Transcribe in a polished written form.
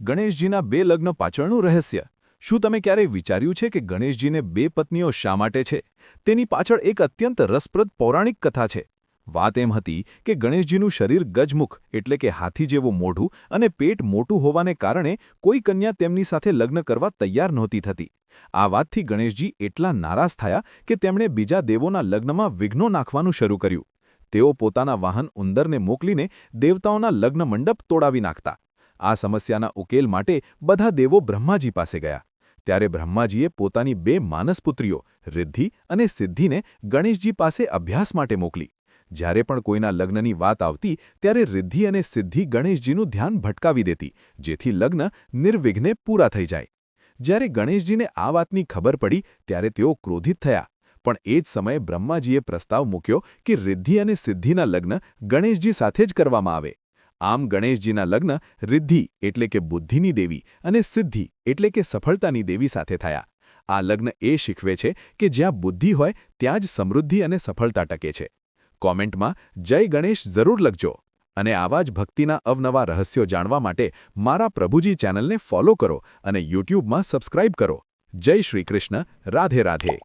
ગણેશજીના બે લગ્ન પાછળનું રહસ્ય. શું તમે ક્યારેય વિચાર્યું છે કે ગણેશજીને બે પત્નીઓ શા માટે છે? તેની પાછળ એક અત્યંત રસપ્રદ પૌરાણિક કથા છે. વાત એમ હતી કે ગણેશજીનું શરીર ગજમુખ એટલે કે હાથી જેવું મોઢું અને પેટ મોટું હોવાને કારણે કોઈ કન્યા તેમની સાથે લગ્ન કરવા તૈયાર નહોતી થતી. આ વાતથી ગણેશજી એટલા નારાજ થયા કે તેમણે બીજા દેવોના લગ્નમાં વિઘ્નો નાખવાનું શરૂ કર્યું. તેઓ પોતાના વાહન ઉંદરને મોકલીને દેવતાઓના લગ્ન મંડપ તોડાવી નાખતા. આ સમસ્યાના ઉકેલ માટે બધા દેવો બ્રહ્માજી પાસે ગયા. ત્યારે બ્રહ્માજીએ પોતાની બે માનસપુત્રીઓ રિદ્ધિ અને સિદ્ધિને ગણેશજી પાસે અભ્યાસ માટે મોકલી. જ્યારે પણ કોઈના લગ્નની વાત આવતી ત્યારે રિદ્ધિ અને સિદ્ધિ ગણેશજીનું ધ્યાન ભટકાવી દેતી, જેથી લગ્ન નિર્વિઘ્ને પૂરા થઈ જાય. જ્યારે ગણેશજીને આ વાતની ખબર પડી ત્યારે તેઓ ક્રોધિત થયા. પણ એ જ સમયે બ્રહ્માજીએ પ્રસ્તાવ મૂક્યો કે રિદ્ધિ અને સિદ્ધિના લગ્ન ગણેશજી સાથે જ કરવામાં આવે. આમ ગણેશજીના લગ્ન રિદ્ધિ એટલે કે બુદ્ધિની દેવી અને સિદ્ધિ એટલે કે સફળતાની દેવી સાથે થયા. આ લગ્ન એ શીખવે છે કે જ્યાં બુદ્ધિ હોય ત્યાં જ સમૃદ્ધિ અને સફળતા ટકે છે. કોમેન્ટમાં જય ગણેશ જરૂર લખજો અને આવા જ ભક્તિના અવનવા રહસ્યો જાણવા માટે મારા પ્રભુજી ચેનલને ફોલો કરો અને યુટ્યુબમાં સબસ્ક્રાઇબ કરો. જય શ્રી કૃષ્ણ. રાધે રાધે.